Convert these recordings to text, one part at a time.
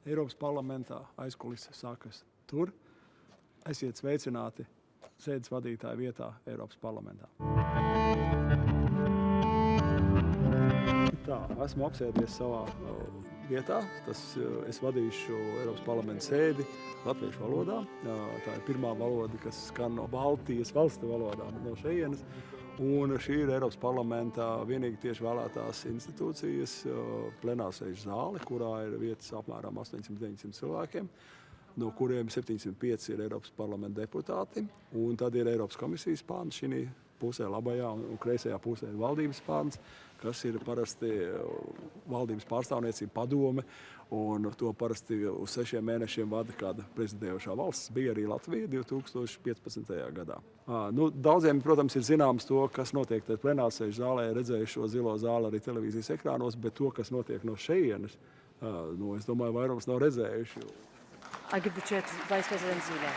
Eiropas parlamentā aizkulises sākas tur. Esiet sveicināti sēdes vadītāja vietā Eiropas parlamentā. Tā, esmu apsēdies savā vietā. Es vadīšu Eiropas parlamenta sēdi latviešu valodā. Tā ir pirmā valoda, kas skan no Baltijas valstu valodām no šejienes. Un šī ir Eiropas parlamentā vienīgi tieši vēlētās institūcijas plenārsēžu zāle, kurā ir vietas apmēram 800-900 cilvēkiem, no kuriem 705 ir Eiropas parlamenta deputāti. Un tad ir Eiropas komisijas spārns šī pusē labajā un kreisajā pusē ir valdības spārns, kas ir parasti valdības pārstāvniecība padome, un to parasti uz 6 mēnešiem vada kāda prezidējošā valsts. Bija arī Latvija 2015. gadā. Daudziem, protams, ir zināms to, kas notiek plenārsēžu zālē, redzējuši šo zilo zāli arī televīzijas ekrānos, bet to, kas notiek no šejienes, es domāju, vairums nav redzējuši. I give the chair to Vice President Zīle.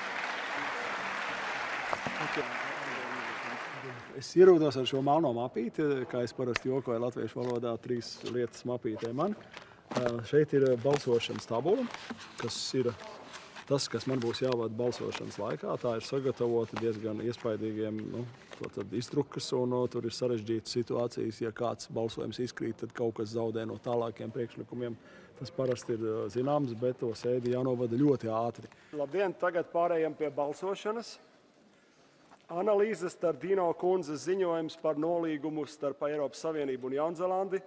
Okay. Es ierūdos ar šo melno mapīti, kā es parasti jokoju latviešu valodā, 3 lietas mapītē man. Šeit ir balsošanas tabula, kas ir tas, kas man būs jāvada balsošanas laikā. Tā ir sagatavota diezgan iespaidīgiem iztrukas, un tur ir sarežģītas situācijas. Ja kāds balsojums izkrīt, tad kaut kas zaudē no tālākiem priekšlikumiem. Tas parasti ir zināms, bet to sēdi jānovada ļoti ātri. Labdien, tagad pārējām pie balsošanas. Analīzes starp Dino kundzes ziņojums par nolīgumu starp Eiropas Savienību un Jaunzēlandi,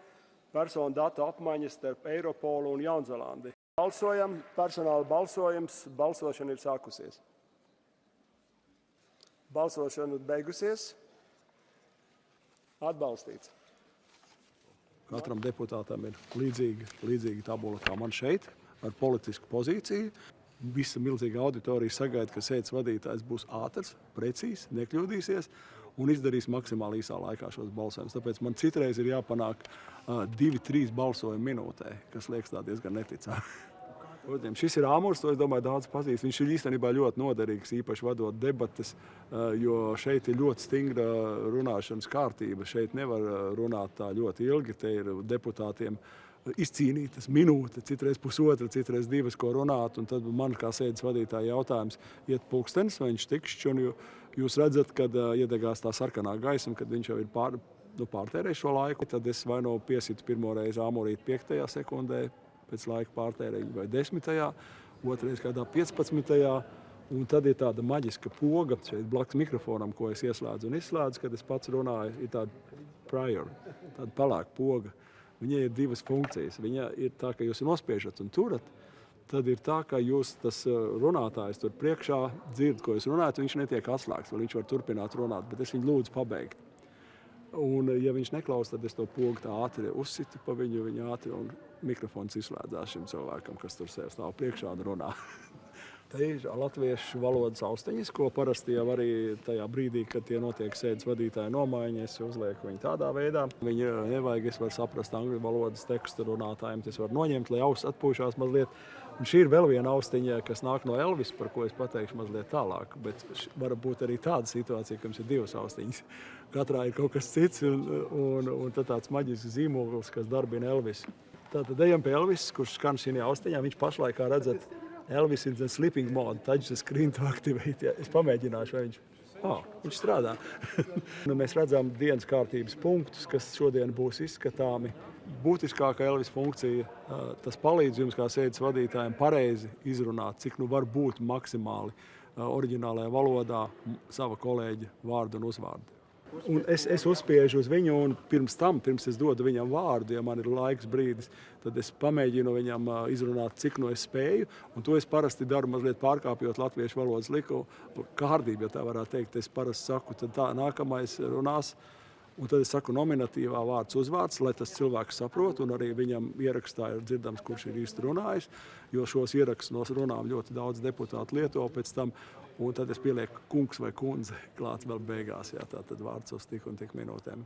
personu datu apmaiņas starp Eiropolu un Jaunzēlandi. Balsojam, personāla balsojums, balsošana ir sākusies. Balsošana beigusies. Atbalstīts. Katram deputātam ir līdzīga tabula kā man šeit, ar politisku pozīciju. Visa milzīga auditorija sagaida, ka sēdes vadītājs būs ātrs, precīzs, nekļūdīsies un izdarīs maksimāli īsā laikā šos balsojumus. Tāpēc man citreiz ir jāpanāk 2-3 balsojumi minūtē, kas liekas tā diezgan neticami. Šis ir āmurs, to es domāju daudz pazīst. Viņš ir īstenībā ļoti noderīgs, īpaši vadot debates, jo šeit ir ļoti stingra runāšanas kārtība. Šeit nevar runāt tā ļoti ilgi, te ir deputātiem izcīnītas minūte, citreiz pusotra, citreiz 2, ko runāt, un tad man kā sēdes vadītāja jautājums iet pulkstenis, vai viņš tikšķi, un jūs redzat, kad iedegās tā sarkanā gaisma, kad viņš jau ir pārtērējis šo laiku, tad es vai no piesitu pirmo reizi āmurīt 5. sekundē, pēc laika pārtērēju, vai 10. Otrais kādā 15. Un tad ir tāda maģiska poga šeit blakus mikrofonam, ko es ieslēdzu un izslēdzu, kad es pats runāju, ir tāda prior, tāda palāka poga. Viņai ir 2 funkcijas. Viņa ir tā, ka jūs nospiežat un turat, tad ir tā, ka jūs tas runātājs tur priekšā dzird, ko jūs runājat, viņš netiek atslēgts, vai viņš var turpināt runāt, bet es viņu lūdzu pabeigt. Un, ja viņš neklaus, tad es to pogu tā ātri uzsitu pa viņu ātri, un mikrofons izslēdzās šim cilvēkam, kas tur stāv priekšā un runā. Te ir latviešu valodas austiņas, ko parasti jau arī tajā brīdī, kad tie notiek sēdes vadītāja nomaiņa, es uzlieku viņu tādā veidā. Viņu nevajag, es varu saprast angļu valodas tekstu runātājiem, es varu noņemt, lai auss atpūšās mazliet. Un šī ir vēl viena austiņa, kas nāk no Elvis, par ko es pateikšu mazliet tālāk. Bet var būt arī tāda situācija, ka mums ir 2 austiņas. Katrā ir kaut kas cits, un tad tāds maģisks zīmols, kas darbina Elvis. Tātad ejam pie Elvis, kurš skan šī austiņā. Viņš pašlaik, kā redzat, Elvis ir sleeping mode, touch the screen to activate. Ja, es pamēģināšu, vai viņš strādā. Mēs redzam dienas kārtības punktus, kas šodien būs izskatāmi. Būtiskākā Elvis funkcija, tas palīdz jums kā sēdes vadītājiem pareizi izrunāt, cik var būt maksimāli oriģinālajā valodā sava kolēģa vārdu un uzvārdu. Un es uzspiežu uz viņu, un pirms es dodu viņam vārdu, ja man ir laiks brīdis, tad es pamēģinu viņam izrunāt, cik no es spēju, un to es parasti daru mazliet pārkāpjot latviešu valodas likumu kārtību, ja tā varētu teikt. Es parasti saku, tad tā nākamais runās, un tad es saku nominatīvā vārds uzvārds, lai tas cilvēks saprot, un arī viņam ierakstā ir dzirdams, kurš ir īsti runājis, jo šos ierakstus no runām ļoti daudz deputātu lieto pēc tam. Un tad es pielieku kungs vai kundze klāts vēl beigās, tātad vārds uz tik un tik minūtēm.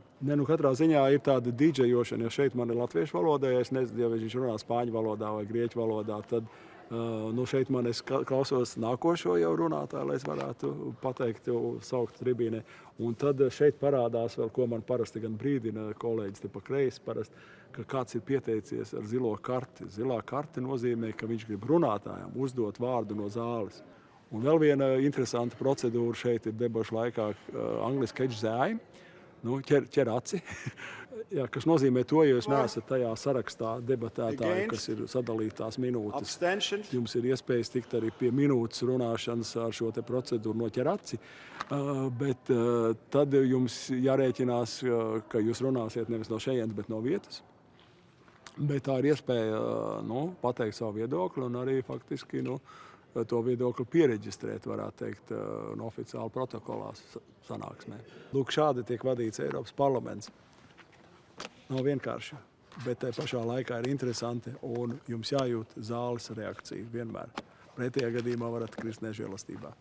Katrā ziņā ir tāda didžejošana, jo šeit man ir latviešu valodā, ja es nezinu, ja viņš runā spāņu valodā vai grieķu valodā, tad Nu, šeit man es klausos nākošo jau runātāju, lai es varētu pateikt, saukt tribīnē. Un tad šeit parādās vēl, ko man parasti gan brīdina kolēģis te pa kreisi parasti, ka kāds ir pieteicies ar zilo karti. Zilā karte nozīmē, ka viņš grib runātājiem uzdot vārdu no zāles. Un vēl viena interesanta procedūra šeit ir debašu laikā, angliski catch the eye. Nu, ķer aci, jā, kas nozīmē to, ja jūs neesat tajā sarakstā debatētāju, kas ir sadalītās minūtes. Jums ir iespējas tikt arī pie minūtes runāšanas ar šo te procedūru noķer aci, bet tad jums jārēķinās, ka jūs runāsiet nevis no šejienes, bet no vietas. Bet tā ir iespēja pateikt savu viedokli un arī faktiski to viedokli piereģistrēt, varētu teikt, oficiāli protokolās sanāksmē. Lūk, šādi tiek vadīts Eiropas parlaments. Nav vienkārši, bet te pašā laikā ir interesanti un jums jājūt zāles reakcija vienmēr. Pretējā gadījumā varat krist nežēlastībā.